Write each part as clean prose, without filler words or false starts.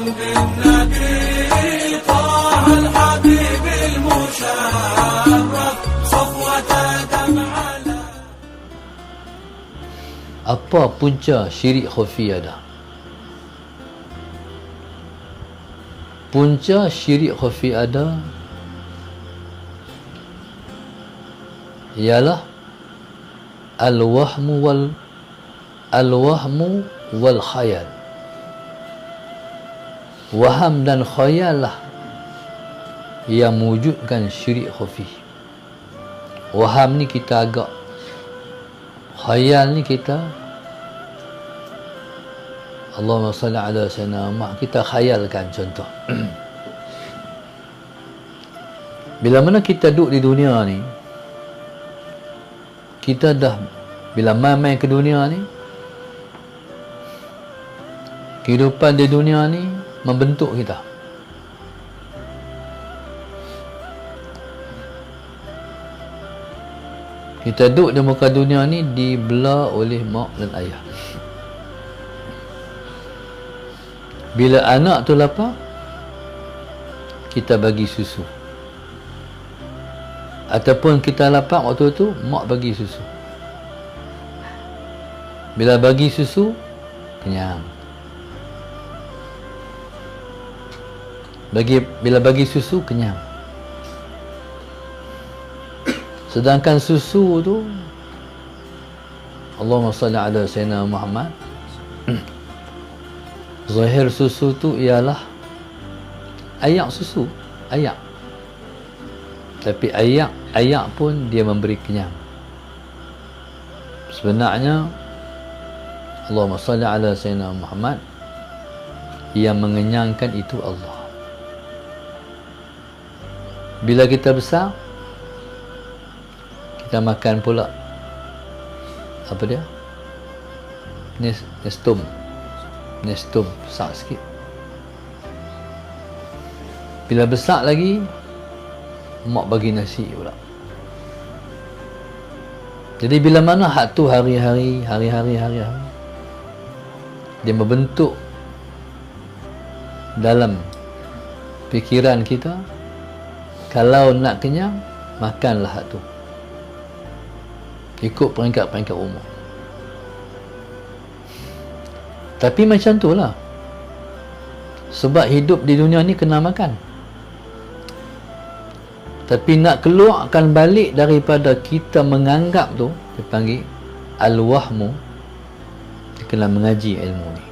بالنبي طه الحبيب المشرف صفوة دمع. Apa punca syirik khafi ada? Punca syirik khafi ada ialah al-wahmu wal khayal. Waham dan khayal lah yang mewujudkan syirik khafi. Waham ni kita agak, khayal ni kita, Allahumma salli ala sayyidina Muhammad, kita khayalkan contoh. Bila mana kita duduk di dunia ni, kita dah, bila main-main ke dunia ni, kehidupan di dunia ni membentuk kita. Kita duduk di muka dunia ni dibelah oleh mak dan ayah. Bila anak tu lapar, kita bagi susu. Ataupun kita lapar waktu tu, mak bagi susu. Bila bagi susu, kenyang. Bila bagi susu, kenyang. Sedangkan susu tu, Allahumma salli ala sayyidina Muhammad, zahir susu tu ialah ayak susu, ayak. Tapi ayak pun dia memberi kenyang. Sebenarnya Allahumma salli ala sayyidina Muhammad, yang mengenyangkan itu Allah. Bila kita besar, kita makan pula apa dia? Nestum besar sikit. Bila besar lagi, mak bagi nasi pula. Jadi bila mana hak tu hari-hari dia membentuk dalam fikiran kita, kalau nak kenyang, makanlah hak tu, ikut peringkat-peringkat umur. Tapi macam tu lah, sebab hidup di dunia ni kena makan. Tapi nak keluarkan balik daripada kita menganggap tu, dipanggil al-wahmu, dia kena mengaji ilmu ni.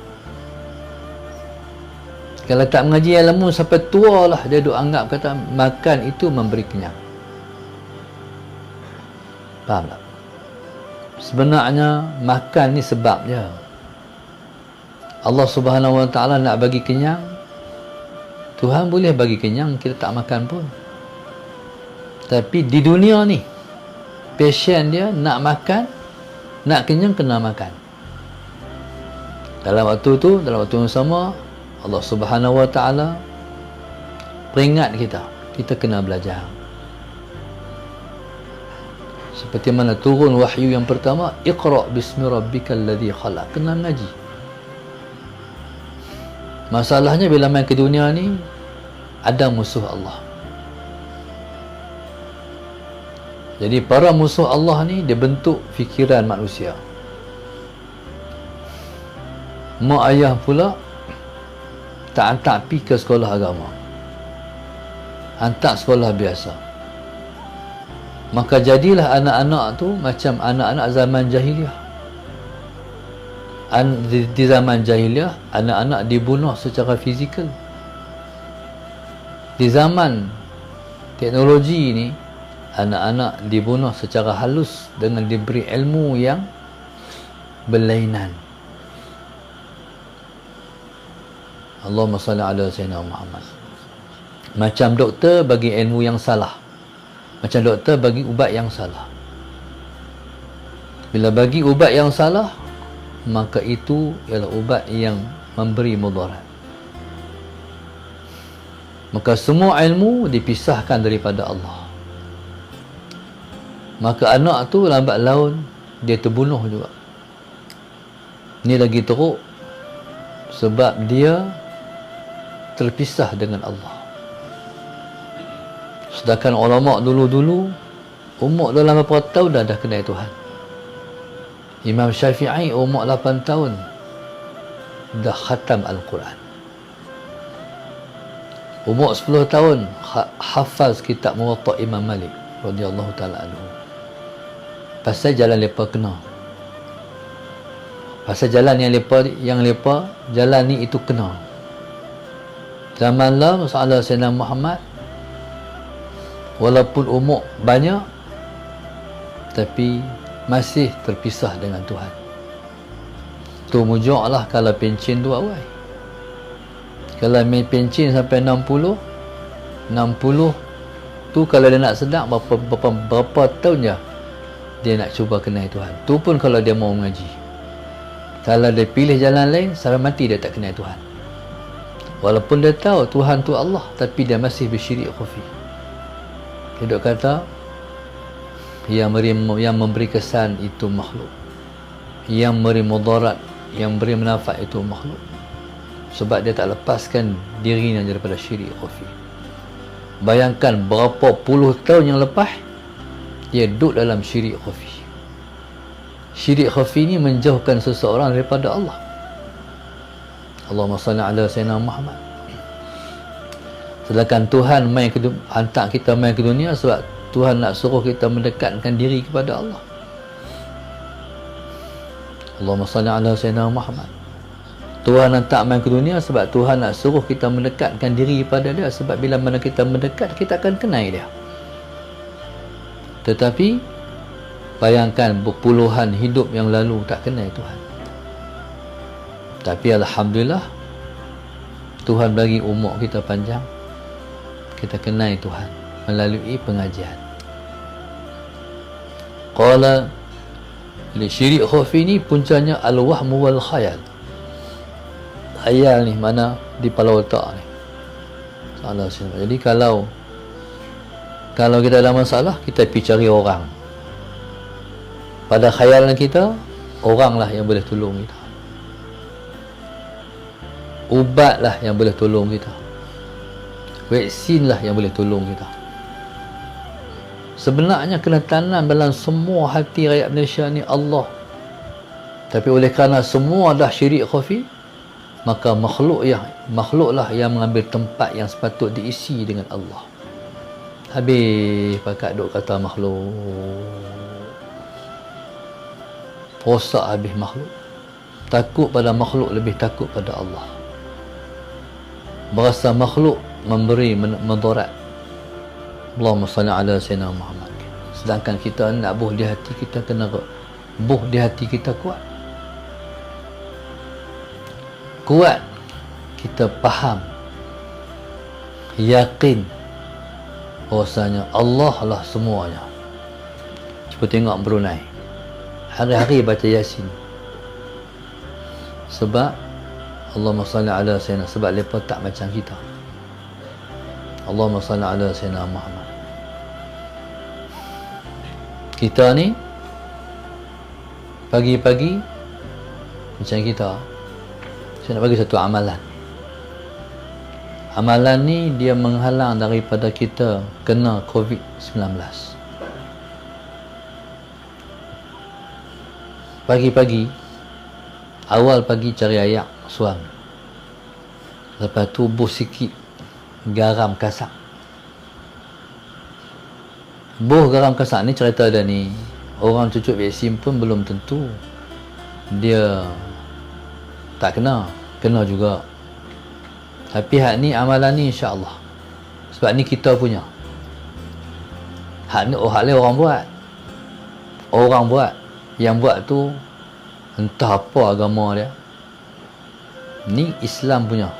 Kalau tak mengaji ilmu sampai tua lah, dia duk anggap kata makan itu memberi kenyang. Faham tak? Sebenarnya makan ni sebab je. Allah Subhanahu Wa Taala nak bagi kenyang, Tuhan boleh bagi kenyang, kita tak makan pun. Tapi di dunia ni, passion dia nak makan, nak kenyang, kena makan. Dalam waktu tu, dalam waktu yang sama, Allah Subhanahu Wa Taala peringat kita kena belajar. Seperti mana turun wahyu yang pertama, Iqra' bismi rabbikal ladzi khalaq, kena mengaji. Masalahnya bila main ke dunia ni, ada musuh Allah. Jadi para musuh Allah ni dia bentuk fikiran manusia. Mak ayah pula tak hantar pergi ke sekolah agama, hantar sekolah biasa. Maka jadilah anak-anak tu macam anak-anak zaman jahiliah. Di zaman jahiliah, anak-anak dibunuh secara fizikal. Di zaman teknologi ni, anak-anak dibunuh secara halus dengan diberi ilmu yang berlainan. Allahumma salli ala sayyidina Muhammad. Macam doktor bagi ilmu yang salah, macam doktor bagi ubat yang salah. Bila bagi ubat yang salah, maka itu ialah ubat yang memberi mudarat. Maka semua ilmu dipisahkan daripada Allah. Maka anak tu lambat laun dia terbunuh juga. Ni lagi teruk, sebab dia terpisah dengan Allah. Sedangkan ulama dulu-dulu umur dalam beberapa tahun dah kenal Tuhan. Imam Syafi'i umur 8 tahun dah khatam Al-Quran. Umur 10 tahun hafaz kitab Muwatta Imam Malik radhiyallahu taala anhu. Pasal jalan lepa kena. Pasal jalan yang lepa jalan ni itu kena. Zaman lah Rasulullah Sayyidina Muhammad walaupun umur banyak tapi masih terpisah dengan Tuhan. Tu mujuklah kalau pencen tu awal. Kalau main pencen sampai 60 tu kalau dia nak sedar berapa tahun je dia nak cuba kenal Tuhan. Tu pun kalau dia mau mengaji. Kalau dia pilih jalan lain, sampai mati dia tak kenal Tuhan. Walaupun dia tahu Tuhan tu Allah, tapi dia masih bersyirik khafi. Dia duk kata yang memberi kesan itu makhluk, yang memberi mudarat, yang memberi manfaat itu makhluk. Sebab dia tak lepaskan dirinya daripada syirik khafi. Bayangkan berapa puluh tahun yang lepas dia duduk dalam syirik khafi. Syirik khafi ni menjauhkan seseorang daripada Allah. Allahumma salli ala sayyidina Muhammad. Sedangkan Tuhan hantar kita main ke dunia sebab Tuhan nak suruh kita mendekatkan diri kepada Allah. Allahumma salli ala sayyidina Muhammad. Tuhan hantar main ke dunia sebab Tuhan nak suruh kita mendekatkan diri kepada dia, sebab bila mana kita mendekat kita akan kenal dia. Tetapi bayangkan berpuluhan hidup yang lalu tak kenal Tuhan. Tapi alhamdulillah Tuhan bagi umur kita panjang, kita kenal Tuhan melalui pengajian. Qala li syirik khafi ni puncanya al-wahmu wal khayal. Khayal ni mana di kepala otak ni. Jadi kalau kita ada masalah, kita pergi cari orang. Pada khayalan kita, oranglah yang boleh tolong kita. Ubatlah yang boleh tolong kita. Vaksinlah yang boleh tolong kita. Sebenarnya kena tanam dalam semua hati rakyat Malaysia ni Allah. Tapi oleh kerana semua dah syirik khafi, maka makhluklah yang mengambil tempat yang sepatut diisi dengan Allah. Habis pakat duk kata makhluk. Rosak habis makhluk. Takut pada makhluk lebih takut pada Allah. Berasa makhluk memberi mudarat. Allahumma salli ala sayyidina Muhammad. Sedangkan kita nak buh di hati kita, kena buh di hati kita kuat. Kuat kita faham, yakin bahwasanya Allah lah semuanya. Cuba tengok Brunei, hari-hari baca Yasin. Sebab Allahumma salli ala sayyidina, sebab mereka tak macam kita. Allahumma salli ala sayyidina Muhammad. Kita ni pagi-pagi macam kita, saya nak bagi satu amalan. Amalan ni dia menghalang daripada kita kena COVID-19. Pagi-pagi, awal pagi cari air suam. Lepas tu buh sikit garam kasak. Buh garam kasak ni cerita dia ni, orang cucuk vaksin pun belum tentu dia tak kena juga. Tapi hak ni amalan ni insya-Allah. Sebab ni kita punya. Hak ni orang buat. Orang buat. Yang buat tu entah apa agama dia. Ni Islam punya.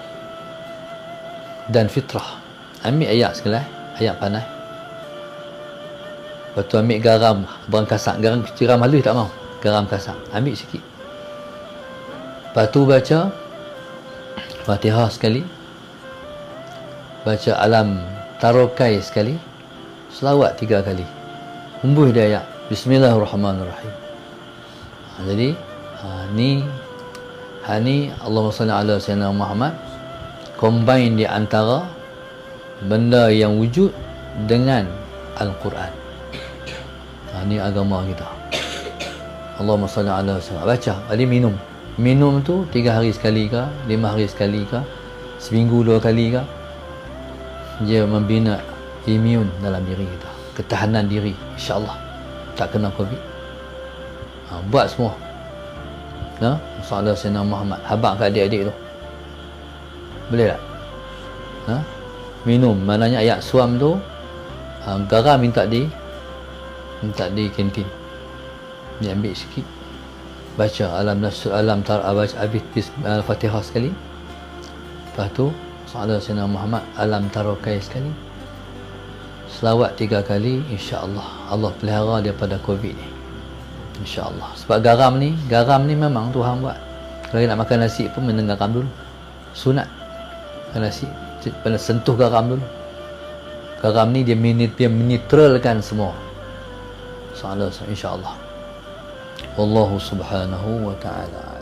Dan fitrah. Ambil ayat sekali, ayat panas. Lepas tu ambil garam berangkasak. Garam halus tak mau. Garam kasak. Ambil sikit. Lepas tu baca Fatihah sekali. Baca alam tarokai sekali. Selawat 3 kali. Hembuh dia ayat. Bismillahirrahmanirrahim. Jadi ni Allahumma salli ala sayyidina Muhammad. combine di antara benda yang wujud dengan Al-Quran. Ini agama kita. Allahumma salli ala sallam. Baca, ada minum tu 3 hari sekali ke, 5 hari sekali ke, seminggu 2 kali ke, dia membina imun dalam diri kita, ketahanan diri, insyaAllah tak kena COVID. Buat semua. Masalah Sayyidina Muhammad, habaq kat adik-adik tu, boleh tak? Minum, maknanya ayat suam tu, garam minta di kantin, dia ambil sikit, baca alam nasr, alam tar, baca habis Al-Fatihah sekali, lepas tu salat Sayyidina Muhammad, alam tarokai sekali, selawat 3 kali, insya-Allah Allah pelihara daripada COVID ni, insya-Allah. Sebab garam ni memang Tuhan buat. Kalau nak makan nasi pun minum garam dulu, sunat makan nasi kena sentuh garam dulu. Garam ni dia menetralkan semua. Salat insya-Allah. Wallahu subhanahu wa ta'ala.